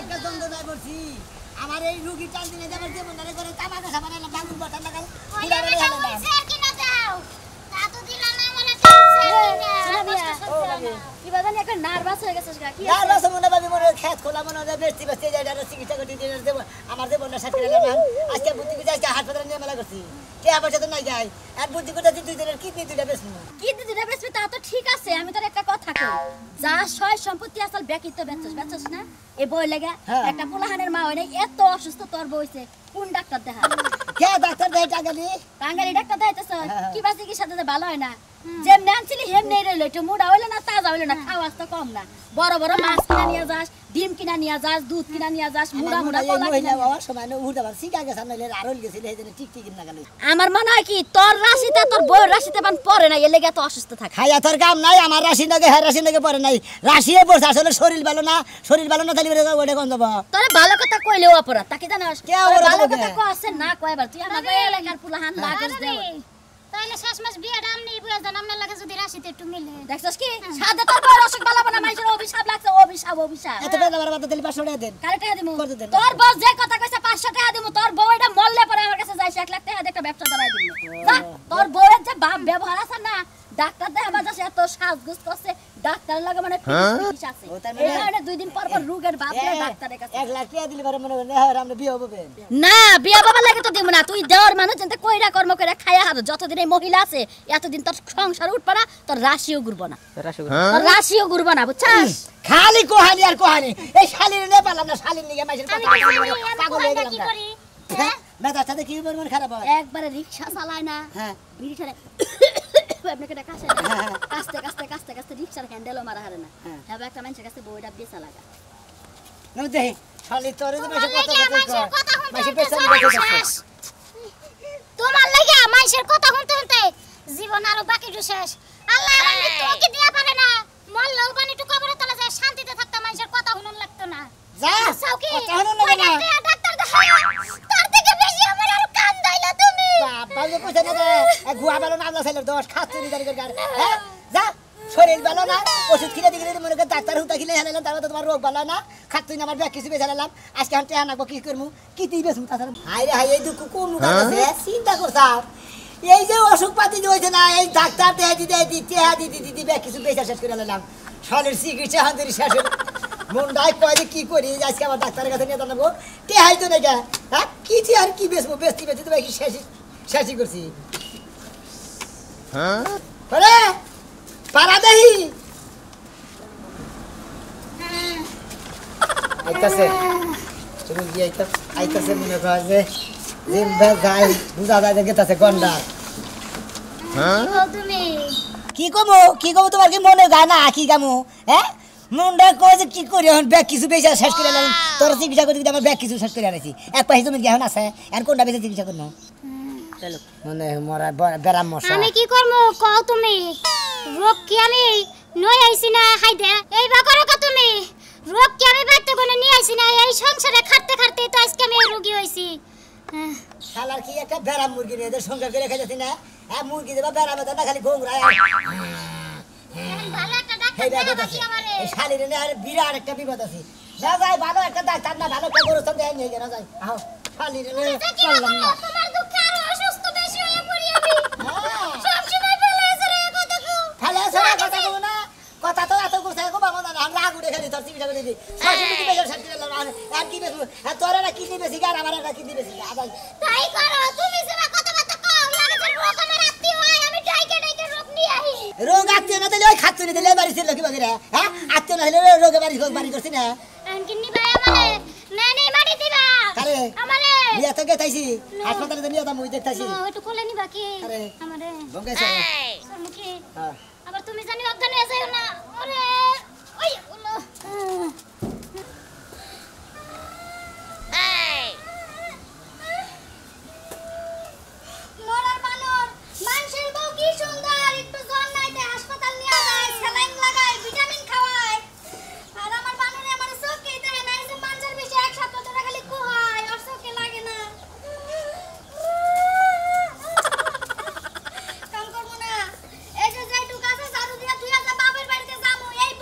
একটা দ্বন্দ্ব নাই বলছি আমার এই রুগী চাল দিনে যাবার যে মনে করে তামাকে সাবান না বাগুন বটান লাগাল পুরা রে হলো স্যার কি না দাও তা তো দিলা না বলে স্যার কি বাজানি একটা নার্ভাস হয়ে গেছস কি নার্ভাস মনে ভাবি মনে খেত খোলা মনে হয় বেশি বেশি যাইডা চিকিৎসা করতে দিয়ে দেব আমার যে বন্যা সাথে গেলাম আজকে বুদ্ধি করে আজকে হাসপাতালে নিয়ে মেলা করছি কে আবার সাথে নাই যায় আর বুদ্ধি করে দুই দিনের কিডনি দুইটা বেশি কিডনি দুইটা বেশি তা তো ঠিক আছে আমি তোর একটা কথা কই যা সয় সম্পত্তি আসল ব্যাকিত বেচছস না এই বই লাগা একটা পোলাহানের মা হইনা এত অসুস্থ তোর বইছে কোন ডাক্তার দেখা কে ডাক্তার দেয় টাকা দি টাঙ্গালি ডাক্তার দেইতেছ কি বাসি কি সাথে ভালো হয় না যেম নানছিলি হেমনে রইলো একটু মুড়া হইলো না তাজা হইলো না খাওয়াস তো কম না বড় বড় মাছ কিনা নিয়ে যাস ডিম কিনা নিয়ে যাস দুধ কিনা নিয়ে যাস মুড়া মুড়া কলা কিনা বাবার সময় না উড়দাবার সিগা গেছ না আর হইল গেছিল এই জন্য টিক না গেল আমার মনে হয় কি তোর রাশিতে তোর বউর রাশিতে বান পড়ে না এর লাগা তো অসুস্থ থাকে খাইয়া তোর কাম নাই আমার রাশি নাগে হ্যাঁ রাশি নাগে পড়ে নাই রাশিয়ে পড়ছে আসলে শরীর ভালো না তাহলে ওটা কোন দেব তোরে ভালো কথা কইলেও অপরাধ তাকে জানাস ভালো কথা কইছে না কয়বার তুই আমার এলাকার পুলাহান লাগস দে তাইলে শেষ মাস বিয়েটা আমনি বুয়া জান আমনে লাগে যদি রাশিতে একটু মিলে দেখছস কি সাদা তোর বড় অসুখ বালা বানা মাইছের অভিশাপ লাগছে অভিশাপ এত বেলা বারবার দিলি 500 টাকা দেন কারে টাকা দিমু তোর বস যে কথা কইছে 500 টাকা দিমু তোর বউ এটা মরলে পরে আমার কাছে যাইছে 1 লাখ টাকা দিয়ে একটা ব্যবসা ধরাই দিমু যা তোর বউয়ের যে বাপ ব্যবহার আছে না ডাক্তার দেখাবা যাচ্ছে এত সাজগুজ করছে ডাক্তারের লাগে মানে ফিস আছে এই কারণে 2 দিন পর পর রোগের বাপ ডাক্তারের কাছে 1 লাখ টাকা দিলি পরে মনে হয় হ্যাঁ আমরা বিয়ে হবে না বিয়ে বাবা লাগে তো দিমু না তুই দেওয়ার মানুষ যেতে কইরা কর্ম করে খায়া হারো যতদিন এই মহিলা আছে এতদিন তোর সংসার উঠবা না তোর রাশিও ঘুরবো না তোর রাশিও ঘুরবো না বুঝছস খালি কোহানি আর কোহানি এই শালির নে পারলাম না শালির নিগে মাইছের কথা পাগল হয়ে গেলাম হ্যাঁ মেজাজ সাথে কি মন খারাপ হয় একবারে রিকশা চালায় না হ্যাঁ বিড়ি ছাড়ে আপনাকে এটা কাছে কাস্তে রিকশার হ্যান্ডেলও মারা হারে না হ্যাঁ একটা মানুষের কাছে বইটা বেচা লাগা না দে শালি তোরে যে কথা মাইছে পেছন তোমার লাগা মানুষের কথা শুনতে শুনতে জীবন আরো বাকি শেষ আল্লাহ আমাকে তোকে দিয়া পারে না মল্লাও বানি টু কবরে তলে যায় শান্তিতে থাকতে মানুষের কথা শুনুন লাগতো না যা কথা শুনুন না ডাক্তার দেখাও তার থেকে বেশি আমার আর কান দাইলা তুমি বাবা যে কইছে না গুয়া ভালো না আমলা ছেলের দোষ খাচ্ছে নি জানি গার হ্যাঁ যা শরীর ভালো না ওষুধ কিনে দিলে মনে করে ডাক্তার হুতা কিনে হেলালাম তারপর তোমার রোগ ভালো না খাচ্ছই না আমার ব্যাগ কিছু বেচালাম আজকে আমি টেহা নাকবো কি করমু কি দিই বেচমু তাছাড়া হাই রে হাই এই দুঃখ কোন মুখ আছে চিন্তা করছাও এই যে অসুখ পাতি হইছে না এই ডাক্তার টেহা দিতে ব্যাগ কিছু বেচা শেষ করে নিলাম শরীর চিকিৎসা হান্দির শেষ মনটাই কয় যে কি করি আজকে আমার ডাক্তারের কাছে নিয়ে জানাবো টেহাই তো নাকি হ্যাঁ কি আর কি বেচবো বেচতে তো ভাই শেষই করছি হ্যাঁ পারা দেহি আইতাছে তুমি কি আইতাছে মনে কর যে জিম্বা যাই বুঝা যায় যে গেতাছে গন্ডা হ্যাঁ তুমি কি কমো তোমার কি মনে যায় না কি কামু হ্যাঁ মনটা কয় যে কি করি এখন ব্যাগ কিছু বেচা শেষ করে নিলাম তোর চিকিৎসা করতে আমার ব্যাগ কিছু শেষ করে আনাইছি এক পাশে তুমি এখন আছে আর কোনটা বেচে চিকিৎসা করবো চলো মনে মরা বেরাম মশা আমি কি করব কও তুমি রোগ কি আমি নই আইছি না হাইদে এই বাকরো কা তুমি রোগ কি আমি বাইতে কোনে নি আইছি না এই সংসারে খাটতে খাটতে তো আজকে আমি রোগী হইছি শালার কি একটা বেরাম মুরগি নিয়ে এদের সংসার করে খাইতেছি না হ্যাঁ মুরগি দেবা বেরাম তো না খালি গোংরায় ভালো একটা ডাক্তার দেখাবি আমারে এই শালির নে আর বিরাট একটা বিপদ আছে যা যাই ভালো একটা ডাক্তার না ভালো একটা গরু সন্দেহ নিয়ে গেনা যাই আও শালির নে চললাম না তোমার দুঃখে আরো অসুস্থ বেশি হয়ে পড়ি আমি সব সময় ফেলেছে রে কথা কো ফেলেছে রে কথা কো না কথা তো এত গুছাই কো বাবা না আমরা আগুড়ে খালি তোর চিকিৎসা করে দিই সরস্বতী বেজার শান্তি দিলাম আর কি বেশ তোর না কিডনি বেশি আর আমার না কিডনি বেশি আদাই তাই করো তুমি সেবা কথা কথা কও লাগে যে রোগ আমার আত্মীয় হয় আমি ডাইকে রোগ নিয়ে আহি রোগ আত্মীয় না দিলে ওই খাচ্ছু নি দিলে বাড়ি ছিল কি বাগিরা হ্যাঁ আত্মীয় না হলে রোগে বাড়ি করছিস না কিডনি ভাই আমারে নানি মারি দিবা আরে আমারে নিয়া তো গেতাইছি হাসপাতালে নিয়া তো মুই দেখতাছি একটু কোলে নিবা কি আরে আমারে বঙ্গাইছে মুখে হ্যাঁ আবার তুমি জানি অজ্ঞান হয়ে যাও না আরে ওই ওলো মরার বানর মানুষের বউ কি সুন্দর একটু জ্বর নাইতে হাসপাতাল নিয়ে যায় স্যালাইন লাগায় ভিটামিন খাওয়ায় আর আমার বানরে আমার চোখে দেয় না এই যে মানুষের বেশি এক সপ্তাহ ধরে খালি কুহায় আর চোখে লাগে না কাম করব না এই যে যাইটু কাছে ঝাড়ু দিয়া তুই আজ বাবার বাড়িতে যামু এই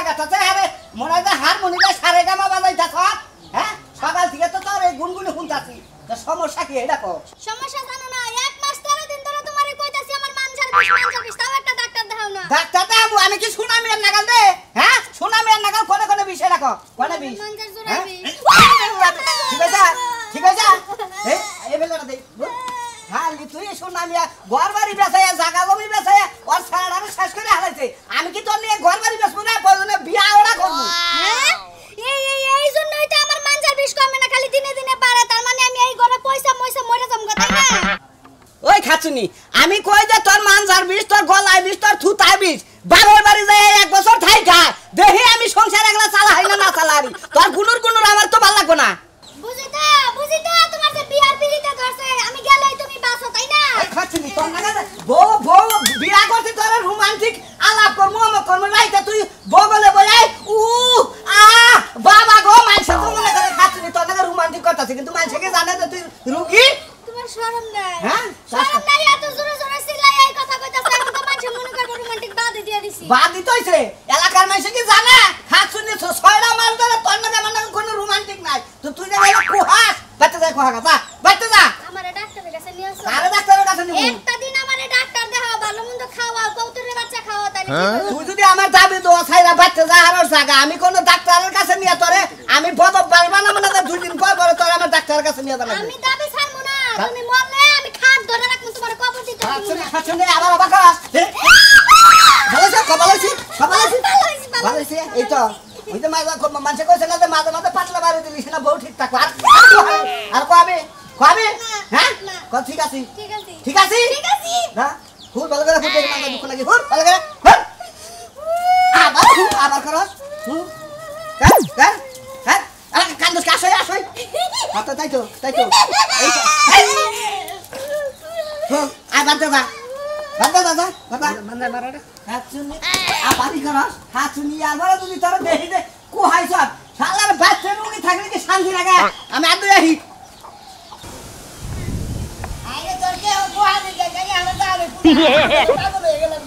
লাগাতাছে আরে মনে হয় হারমোনিয়ামে সারেগামা বাজাইতাছ হ্যাঁ সকাল থেকে তো তোর এই গুনগুনি শুনতাছি তো সমস্যা কি এটা কও সমস্যা জানো না এক মাস 13 দিন ধরে তোমারে কইতাছি আমার মানজার বিষ তাও একটা ডাক্তার দেখাও না ডাক্তার দেখাবো আমি কি সুনামি আর নাগাল দে হ্যাঁ সুনামি আর নাগাল কোনে কোনে বিষয় রাখো কোনে বিষ মানজার জোড়াবি ঠিক আছে ঠিক আছে এই বেলাটা দে হ্যাঁ তুই সুনামি ঘর বাড়ি বেচায় জায়গা জমি বেচায় ওর সারাটা শেষ করে হালাইছে আমি কি তোর নিয়ে ঘর বাড়ি বেচবো না প্রয়োজনে বিয়া ওরা করবো হ্যাঁ এই জন্যই তো আমার মানজার বিষ কমে না খালি দিনে দিনে বাড়ে তার মানে আমি এই ঘরে পয়সা মরে যাম তাই না ওই খাচুনি আমি কই যে তোর মানজার বিষ তোর গলায় বিষ তোর থুতায় বিষ বাবার বাড়ি যায় এক বছর থাইকা দেখি আমি সংসার একলা চালাই না চালারি তোর গুনুর আমার তো ভালো লাগবে না বুঝিতা তোমার যে বিয়ার পিড়িতে ধরছে আমি গেলেই তুমি বাসো তাই না ওই খাচুনি তোর না বউ বিয়া করতে তোর রোমান্টিক আলাপ করমু রাইতে তুই বগলে বলাই বাবা গো মাইসা তো মনে করে খাচুনি তোর না রোমান্টিক করতেছে কিন্তু মাইসা কি জানে যে তুই রুগী তোমার শরম নাই হ্যাঁ শরম নাই এত জোরে জোরে চিল্লাই এই কথা কইতাছ আমি তো মানুষ মনে করে রোমান্টিক বাদে দিয়ে দিছি বাদ দিতে হইছে এলাকার মাইসা কি জানে খাচুনি ছয়টা মাস ধরে তোর না মানে কোনো রোমান্টিক নাই তো তুই যে কুহাস বাইতে যা কুহা গা বাইতে যা আমারে ডাক্তারের কাছে নিয়ে আসো আরে ডাক্তারের কাছে নিব একটা দিন আমারে ডাক্তার দেখাও ভালো মন্দ খাওয়াও কৌতুরের বাচ্চা খাওয়াও তাই তুই যদি আমার দাবি দোয়া ছাইরা বাইতে যা আর জায়গা আমি কোন ডাক্তারের কাছে নিয়ে তোরে আমি বদব বাড়বা না মানে 2 দিন পর পরে তোর আমার ডাক্তারের কাছে নিয়ে যাবো আমি দাবি ছাড়মু না তুমি মরলে আমি খাট ধরে রাখমু তোমার কবর দিতে খাচ্ছনে আবার আবার কর ভালো আছে এই তো ওই তো মাঝে মানুষে কইছে না যে মাঝে মাঝে পাতলা বাড়ি দিলিস না বউ ঠিক থাকো আর কবে হ্যাঁ ঠিক আছে ঠিক আছে না খুব ভালো করে ফুটে না দুঃখ লাগে খুব ভালো করে আবার করস হ্যাঁ কান্দস কাশই আসই কত তাই তো এই তো আবার দাদা বাবা মানে মারাটা হাত শুনি আবারই করস হাত শুনি আবার যদি তোর দেখি দে কোহাইছ শালার বাচ্চা রুগী থাকলে কি শান্তি লাগে আমি আদু আহি আরে তোর কে কোহা দিকে জানি আমরা যাবে পাগল হয়ে গেলাম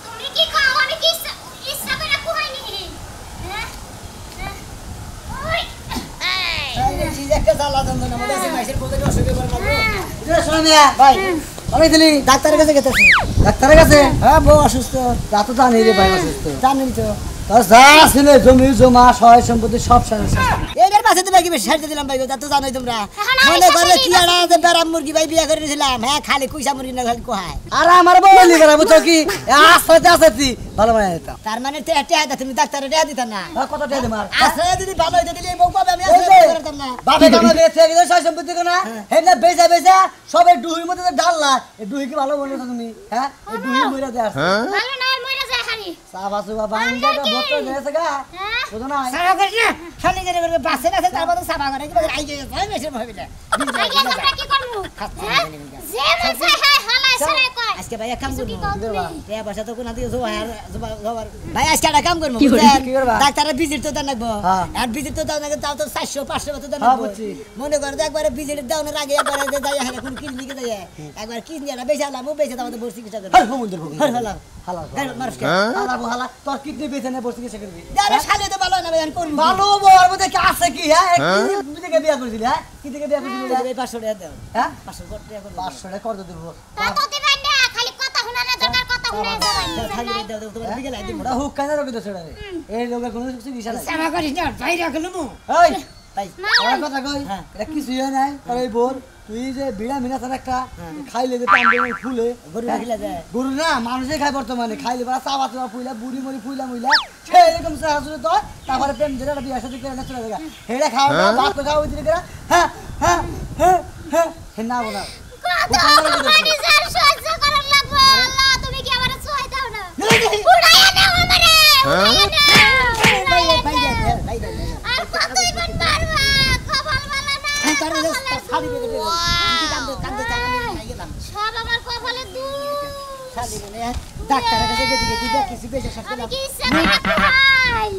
তুমি কি খাও আমি কি ইচ্ছা করে কোহাইনি হ্যাঁ ওই আরে চিজ একটা জ্বালা দন্দ না মধ্যে মাইসের পদে অসুবিধা করে না রে সোনিয়া ভাই আমি দিলি ডাক্তারের কাছে গেতেছি ডাক্তারের কাছে হ্যাঁ বউ অসুস্থ তা তো জানি রে ভাই অসুস্থ জানি তো তোর যা ছিল জমি জমা সয় সম্পত্তি সব শেষ এদের পাশে তো ভাই বেশি ছাড়তে দিলাম ভাই তা তো জানোই তোমরা মনে করে কি আড়া যে বেরাম মুরগি ভাই বিয়া করে দিয়েছিলাম হ্যাঁ খালি কুইসা মুরগি না খালি কোহায় আর আমার বলি করে বুঝছো কি আস্তে আস্তে ভালো মানে এটা তার মানে টেয়া তুমি ডাক্তারে টেয়া দিতা না কত টেয়া দিমার আচ্ছা যদি ভালো হইতো দিলে বউ পাবে আমি আসলে করতাম না বাপে কামা বেচে গেছে সয় সম্পত্তি কোনা হেনা বেচা সবে ডুহির মধ্যে ডাললা এই ডুহি কি ভালো বলছো তুমি হ্যাঁ এই ডুহি মইরা দে আসছে ভালো না মইরা যায় খালি সাবাসু বাবা ইন্দাটা বটে দেছে গা বুঝো না সারা করিস না শালি করে করে বাসে না তারপর তো সাবা করে কি আই যায় ভাই মেশে ভাবিলা আগে আমরা কি করব যে মন চাই হালাই সরে কয় আজকে ভাই কাম করব তে পয়সা তো কোনা দিয়ে জোয়ার ভাই আজকে একটা কাম করব কি করবা ডাক্তারের ভিজিট তো দেন লাগবো আর ভিজিট তো দেন তাও তো 400 500 তো দেন লাগবো মনে করে একবারে ভিজিট দেওয়ার আগে একবারে যাই হ্যাঁ কোন কিডনি কে যায় একবার কিডনিটা বেচালাম ও বেচে দাও তো বড় চিকিৎসা করে হুমুন্দর হালা হালা মারফকে হালা তোর কিডনি বেচে না বড় চিকিৎসা করবি আরে শালি তো ভালো না ভাই আমি করব ভালো বড় মধ্যে কি আছে কি হ্যাঁ কিডনি থেকে বিয়া করেছিলি হ্যাঁ কি থেকে বিয়া করেছিলি এই 500 টাকা দাও হ্যাঁ 500 টাকা করে 500 টাকা কর দেব তা তো দিবেন না খালি কথা শুনা না দরকার কথা শুনে খালি দাও তোমার দিকে লাই দিব ওটা হুক কেন রবি তো ছেড়ে এই লোকের কোনো কিছু বিষয় নাই সাবা করিস না ভাই রাখলুমু ওই ভাই আমার কথা কই এটা কি সুই নাই আর এই বোর তুই যে বিড়া মিনা তার একটা খাইলে যে টান ফুলে গরু রাখিলা যায় গরু না মানুষই খায় বর্তমানে খাইলে বা চাবা চাবা ফুইলা বুড়ি মরি ফুইলা মুইলা সেই এরকম সাহায্য তো তারপরে প্রেম যেটা বিয়া সাথে করে না চলে যায় হেড়া খাওয়া না ভাত তো খাওয়া দিলে করে হ্যাঁ হ্যাঁ হ্যাঁ হ্যাঁ হে না বলা তোমারই যার সহ্য করার লাগবে আল্লাহ তুমি কি আমারে ছয় দাও না উড়াইয়া দাও আমারে ভাই আর কতই বন পারবা কপাল ভালো না তার শালি বেরে কান্দে গেলাম সব আমার কপালে দুঃখ শালি বেরে ডাক্তারের কাছে গেছি কিছু বেশি সাথে আমি কি ইচ্ছা করে খাই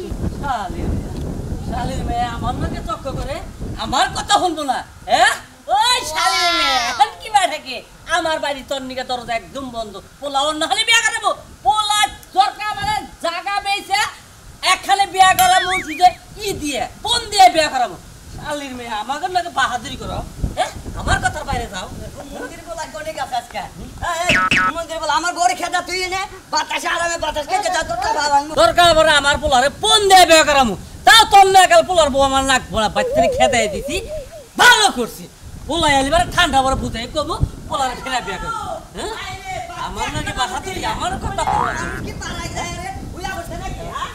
শালির মেয়ে আমার নাকি চক্ক করে আমার কথা শুনতো না হ্যাঁ ওই শালির মেয়ে এখন কি বাই থাকে আমার বাড়ি তোর নিকে দরজা একদম বন্ধ পোলা অন্য হলে বিয়া করাবো পোলা দরকার মানে জায়গা পেয়েছে দিয়ে বিয়া করাবো শালির মেয়ে আমাকে নাকি বাহাদুরি করো হ্যাঁ আমার কথার বাইরে যাও মন্দির বলা কোনে গেছে আজকে মন্দির বলা আমার বড় খেদা তুই নে বাতাসে আরামে বাতাস খেতে যা তোর বাবা দরকার পরে আমার পোলারে ফোন দিয়ে বিয়া করামু তাও তোর না কাল পোলার বউ আমার নাক ভরা বাচ্চারে খেতে দিছি ভালো করছি পোলাই আলিবার ঠান্ডা পরে বুঝাই কবো পোলারে ফেরা বিয়া করবো হ্যাঁ আমার নাকি বাহাদুরি আমার কথা কি পারাই যায় রে উইয়া বসে নাকি হ্যাঁ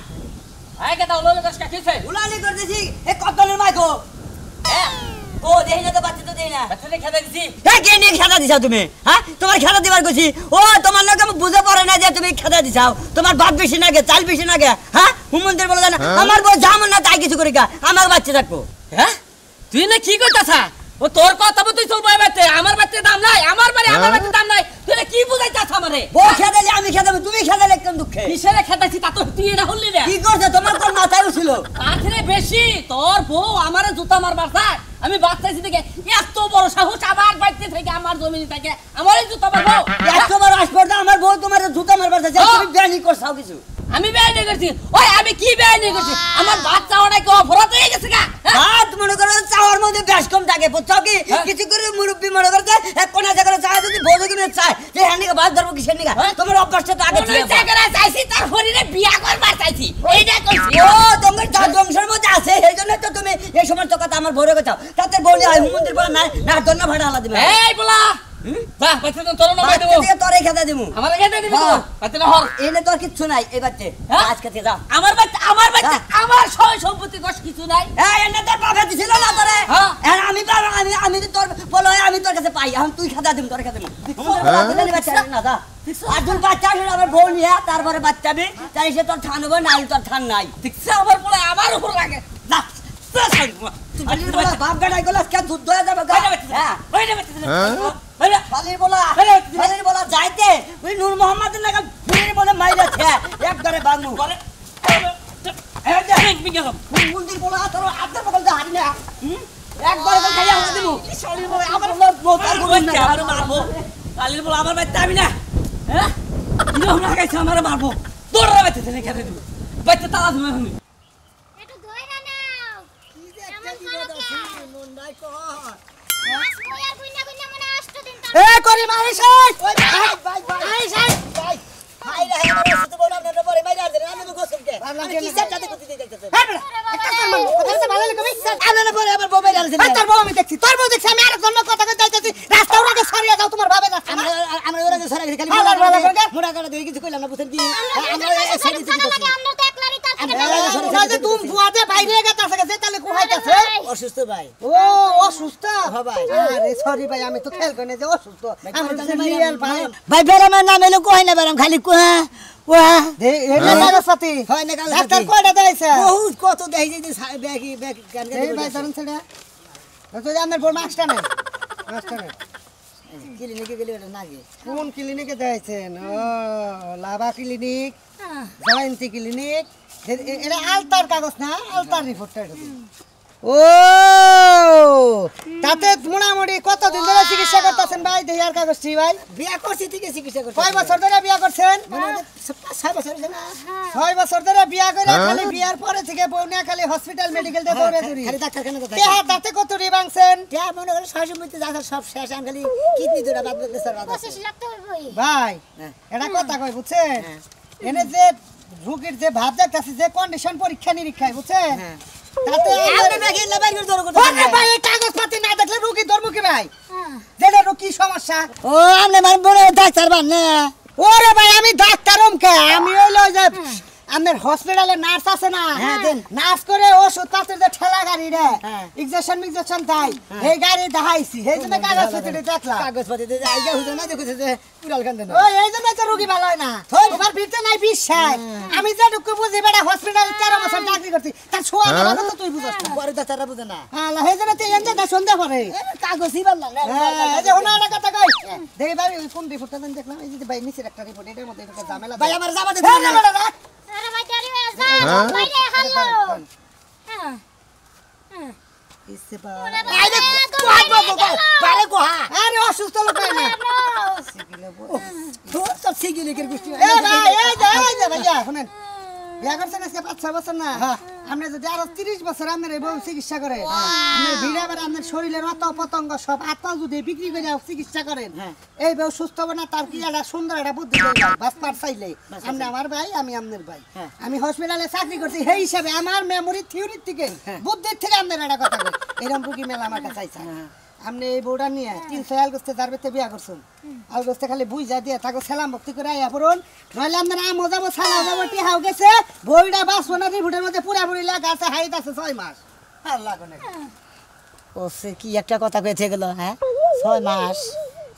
আয় কে দাও লোলে কাছে কিছে উলানি করতেছি এ কতনের মাইকো হ্যাঁ ও দেই না তো বাচ্চা তো দেই না বাচ্চারে খেতে দিছি এ কে নিয়ে খেলা দিছাও তুমি হ্যাঁ তোমার খেলা দিবার কইছি ও তোমার লোক আমি বুঝে পারে না যে তুমি খেলা দিছাও তোমার বাপ বেশি না গে চাল বেশি না গে হ্যাঁ হুমন্দির বলে না আমার বউ জামন না তাই কিছু করি কা আমার বাচ্চা থাকবো হ্যাঁ তুই না কি কইতাছা ও তোর কথা মতই চলবে বাতে আমার বাতে দাম নাই আমার বাড়ি আমার বাতে দাম নাই তুই না কি বুঝাইতাছ আমারে বউ খেদালে আমি খেদাবো তুমি খেদালে কেন দুঃখে কিসেরে খেতাছি তা তো তুই এটা হললি না কি করছে তোমার কোন মাথায় উছিল আখরে বেশি তোর বউ আমারে জুতা মারবার চায় আমি বাচ্চাইছি দেখে এত বড় সাহস আমার বাড়িতে থেকে আমার জমি থেকে আমারই জুতা মারবো একবার আসপর্দা আমার বউ তোমার জুতা মারবার চাইছে তুমি বেয়ানি করছাও কিছু আমি বেআইনি করছি ওই আমি কি বেআইনি করছি আমার বাচ্চা ওটা কি অপরাধ হয়ে গেছে গা হাত মনে করো চাওয়ার মধ্যে বেশ কম থাকে বুঝছাও কি কিছু করে মুরব্বী মনে করছে এক কোনা জায়গায় চায় যদি বউ যদি চায় যে হ্যান্ডিকে বাদ ধরবো কিসের নিগা তোমার অভ্যাসটা তো আগে ওই জায়গায় চাইছি তার শরীরে বিয়া করবার চাইছি এইটা কইছি ও তোমার যা বংশের মধ্যে আছে এই জন্য তো তুমি এই সমস্ত কথা আমার বউরে কথাও তাতে বলি আই হুমন্দির বলে না না দন্ন ভাড়া আলা দিবে এই বলা বাহ বাচ্চা তো তোর না বাই দেবো তোরে খেদা দিমু আমার খেতে দিবি তো বাচ্চা হর এনে তো আর কিচ্ছু নাই এই বাচ্চে আজকে যা আমার বাচ্চা আমার সয় সম্পত্তি কষ্ট কিছু নাই এই এনে তোর বাবা দিছিল না তোরে হ্যাঁ। আর আমি পাবো আমি তো তোর বলো আমি তোর কাছে পাই এখন তুই খেদা দিম তোর খেদা দিম বাচ্চা না দা আর তুই বাচ্চা আসলে আমার বউ নিয়ে তারপরে বাচ্চাবি তাই সে তোর ঠান হবে নাই তোর ঠান নাই দেখছে আমার বলে আমার উপর লাগে না বাপ গাড়াই গেল কে দুধ দয়া যাবে হ্যাঁ ফালির বলা যাইতে ওই নূর মোহাম্মদের লাগা ফুলের মনে মাইরাছে একবারে বাংলু মন্দির বলা তোর আদার বকল দে হারি না একবারে তো খাইয়া হলো দিমু শালির বলা আমার মোতার গুণ না আমার মারবো কালির বলে আমার বাচ্চা আমি না হ্যাঁ নিয়ম লাগাইছে আমার মারবো দৌড়া বাচ্চা ছেলে খেতে দিব বাচ্চা তালা তুমি এখন একটু ধইরা নাও কি যে একটা বিপদ আছে মন নাই কর মাছ কইয়া গুইনা গুইনা মনে 8 দিন এ করি মারিস ওই ভাই ভাই ভাই রে আমার সাথে বল আপনারা পরে মাইরা দেন আমি তো গোসলকে আমি কি সেটা দেখতে দেখতেছে হ্যাঁ একটা কাম কথা ভালো লাগবে আপনারা পরে আবার বউ মাইরা দেন তোর বউ আমি দেখছি তোর বউ দেখছি আমি আর জন্য কথা কই যাইতেছি রাস্তা ওরাকে সরিয়ে দাও তোমার ভাবে না আমরা ওরাকে সরিয়ে খালি মোড়া করে দেই কিছু কইলাম না বুঝেন কি আমরা সাইডে দিতে আমরা তো একলারই তার থেকে না যে তুমি ফুয়াতে বাইরে গেতাছে গেছে তাহলে কোহাইতাছে অসুস্থ ভাই ও অসুস্থ হ্যাঁ ভাই আরে সরি ভাই আমি তো খেয়াল করি না যে অসুস্থ আমি তো রিয়েল ভাই ভাই বেরামের নাম এলো কই না বেরাম খালি কুয়া ওয়া দে এটা লাগা সাথী হয় না কাল ডাক্তার কয়টা দেইছে বহুত কত দেই যে ব্যাগি ব্যাগ গান এই ভাই ধরুন ছেড়ে তো যে আমার বড় মাস্টার নাই মাস্টার নাই ক্লিনিকে গেলে এটা নাগে কোন ক্লিনিকে দেইছেন ও লাভা ক্লিনিক জয়ন্তী ক্লিনিক এটা আলতার কাগজ না আলতার রিপোর্টটা এটা ও তাতে মোটামুটি কতদিন ধরে চিকিৎসা করতেছেন ভাই দেয়ার কাগজটি ভাই বিয়া করছি থেকে চিকিৎসা করছি কয় বছর ধরে বিয়া করছেন 6 বছর হইছে না 6 বছর ধরে বিয়া করে খালি বিয়ার পরে থেকে বউনিয়া খালি হসপিটাল মেডিকেল দিয়ে দৌড়ে দৌড়ি খালি ডাক্তারখানা কথা কে তাতে কত রিবাংছেন তা মনে করে সহজমতি যা সব শেষ আমি খালি কিডনি দুটা বাদ দিতে স্যার বাদ 25 লাখ তো হইবই ভাই হ্যাঁ। এটা কথা কই বুঝছেন এনে যে রোগীর যে ভাব দেখতাছি যে কন্ডিশন পরীক্ষা নিরীক্ষায় বুঝছেন হ্যাঁ তাতে আপনি ব্যাগে লাগাই করে ধরো ওরে ভাই এই কাগজপাতি না দেখলে রোগী ধর্ম কি ভাই হ্যাঁ যেটা রোগী সমস্যা ও আপনি মানে বড় ডাক্তার বান না ওরে ভাই আমি ডাক্তার কে আমি হইলো যে আমাদের হসপিটালে নার্স আছে না হ্যাঁ, দেন। নার্স করে ওষুধ পাতির যে ঠেলা গাড়ি রে হ্যাঁ। ইনজেকশন তাই এই গাড়ি দেখাইছি এই জন্য কাগজপত্র দেখলাম কাগজপাতি দিয়ে আইগা হুজুর না দেখুছে যে কুড়াল কান্দে না ওই এই জন্য তো রোগী ভালো হয় না তোমার ভিতরে নাই বিশ্বাস আমি যে ঢুকে বুঝি বেটা হসপিটালে 13 বছর চাকরি করছি তার ছোঁয়া দেওয়া তো তুই বুঝছ না পরে ডাক্তাররা বুঝে না আল্লাহ এই জন্য তুই এনজে সন্ধ্যা করে কাগজই পারলাম না এই যে হোনা একটা কথা কই দেখি ভাই ওই কোন রিপোর্টটা দেন দেখলাম এই যে ভাই নিচের একটা রিপোর্ট এটার মধ্যে একটা ঝামেলা ভাই আমার যাবা দে হ্যাঁ, না, না, না। আরে ভাই তারি হয়ে যা বাইরে হাল্লো হ্যাঁ হ্যাঁ ইসে বা আইরে পারে কোহা আরে অসুস্থ লোক না তো সব সিগিলে কে গুষ্টি এ ভাই এই যে ভাইয়া শুনেন বিয়া করছেন আজকে 5-6 বছর না হ্যাঁ। আপনি যদি আরো 30 বছর আপনার এই বউ চিকিৎসা করেন আপনি ভিড়ে আবার আপনার শরীরের অত পতঙ্গ সব আত্মা যদি বিক্রি করে চিকিৎসা করেন হ্যাঁ। এই বউ সুস্থ হবে না তার কি একটা সুন্দর একটা বুদ্ধি দেয় বাস পার চাইলে আপনি আমার ভাই আমি আপনার ভাই হ্যাঁ। আমি হসপিটালে চাকরি করছি সেই হিসাবে আমার মেমোরি থিওরির থেকে হ্যাঁ। বুদ্ধির থেকে আপনার একটা কথা কই এরকম বুকি মেলা আমার কাছে চাইছে আপনি এই বউটা নিয়ে 300 আগস্টে তার বেতে বিয়া করছেন আগস্টে খালি বুঝা দিয়ে তাকে সেলাম ভক্তি করে আইয়া পড়ুন নইলে আপনার আমও যাবো ছালাও যাবো টিহাও গেছে বউটা বাঁচবো না রিভুটের মধ্যে পুরাপুরি লাগা আছে হাইট আছে 6 মাস আল্লাহ কোনে ও সে কি একটা কথা কইতে গেল হ্যাঁ 6 মাস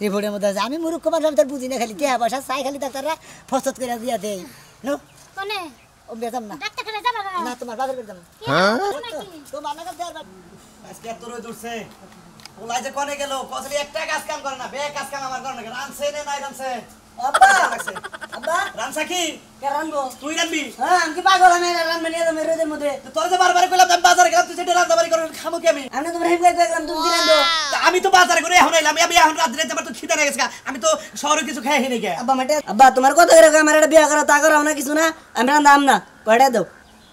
রিপোর্টের মধ্যে আছে। আমি মূর্খ মানুষ আমি তার বুঝি না খালি টিয়া পয়সা চাই খালি ডাক্তাররা ফসত করে দিয়া দেই নো কোনে ও বেজাম না ডাক্তারখানা যাবা গা? না তোমার বাজার করে যাবো নাকি? তোমার না কাছে আজকে এত রোদ উঠছে ওলাই যে কোনে গেল কসলি একটা কাজ কাম করে না বে কাজ কাম আমার করে না রানছে নে নাই রানছে আব্বা লাগছে আব্বা রানছা কি কে রানবো তুই রানবি হ্যাঁ আমি কি পাগল আমি রানবো নিয়ে যাবো রোদের মধ্যে তো তোর যে বারবার কইলাম আমি বাজারে গেলাম তুই সেটা রান্না বাড়ি করে খামু কি আমি আমি তোমার হেল্প করলাম তুমি কি রানবো তা আমি তো বাজারে করে এখন এলাম আমি এখন রাত রাতে আমার তো খিদা লেগে গেছে আমি তো শহরে কিছু খাই হেনে গে আব্বা মাঠে আব্বা তোমার কথা করে আমার একটা বিয়া করা তা করাও না কিছু না আমি রান্দাম না কয়টা দাও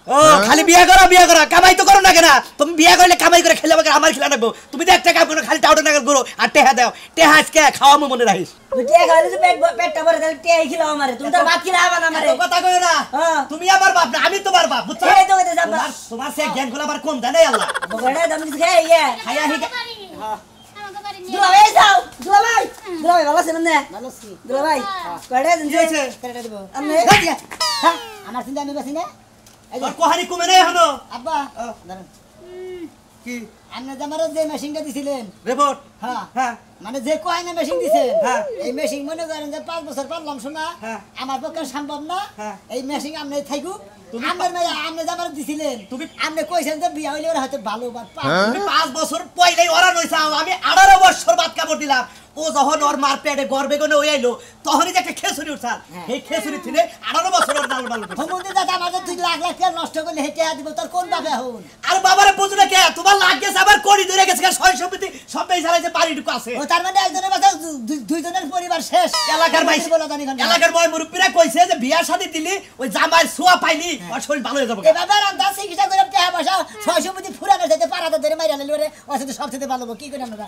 ও খালি বিয়া করো কামাই তো করো না কেন তুমি বিয়া করলে কামাই করে খেলে আমাকে আমার খেলা নেবো তুমি তো একটা কাম করো খালি টাউটা নাগাল করো আর টেহা দাও টেহা আজকে খাওয়ামো মনে রাখিস তুই টিয়া খাইলে তো পেটটা ভরে তাহলে টিয়াই খিলাও আমারে তুমি তো ভাত খিলাবা না আমারে এত কথা কইও না হ্যাঁ। তুমি আমার বাপ না আমি তোমার বাপ বুঝছো এই তো কইতে যাবা তোমার সে জ্ঞান গুলো আমার কোন জানে আল্লাহ বগড়া দাম কিছু খাই ইয়া খাইয়া হি আমাকে বাড়ি নিয়ে দুলা ভাই যাও দুলা ভাই ভালো আছেন না ভালো আছি দুলা ভাই কয়টা দিন কি হয়েছে কেটে দেবো আমি হ্যাঁ আমার চিন্তা আমি বেশি না এই যে, তোর কোহানি কমে নাই এখনো আব্বা দাঁড়ান কি আপনি যে আমার যে মেশিনটা দিছিলেন রিপোর্ট হ্যাঁ হ্যাঁ মানে যে কয়না মেশিন দিছেন হ্যাঁ। এই মেশিন মনে করেন যে 5 বছর পারলাম শোনা হ্যাঁ। আমার পক্ষে সম্ভব না হ্যাঁ। এই মেশিন আপনি থাকুক তুমি আমার মেয়ে আপনি যে আমার দিছিলেন তুমি- আপনি কইছেন যে বিয়া হইলে ওরা হয়তো ভালো বাদ পাবে তুমি 5 বছর পয়লাই ওরা রইছে আমি 18 বছর বাদ কাপড় দিলাম ও যখন ওর মার পেটে গর্বে গনে ওই আইলো তখনই যে একটা খেসুরি উঠাল এই খেসুরি থেকে 18 বছর ওর ডাল ডাল করছে। সম্বন্ধে দাদা আমাদের 2 লাখ লাখ টাকা নষ্ট করলে হেঁটে দিব তোর কোন ভাবে হন আর বাবারে বুঝু না কে তোমার লাগ গেছে আবার কড়ি ধরে গেছে সয় সম্পত্তি সব বেই চালাইছে বাড়িটুকু আছে ও তার মানে একজনের বাসা দুইজনের পরিবার শেষ এলাকার মাইস বলা জানি না এলাকার ময় মুরব্বীরা কইছে যে বিয়ার শাদী দিলি ওই জামাই সোয়া পাইনি আর শরীর ভালো হয়ে যাবে এভাবে রান্দা চিকিৎসা করে টাকা পয়সা 600 পুঁজি ফুরানো যেতে পারাতে ধরে মাইরা নিলে ওরে ওর সাথে সব থেকে ভালো হবো। কি করেন আপনারা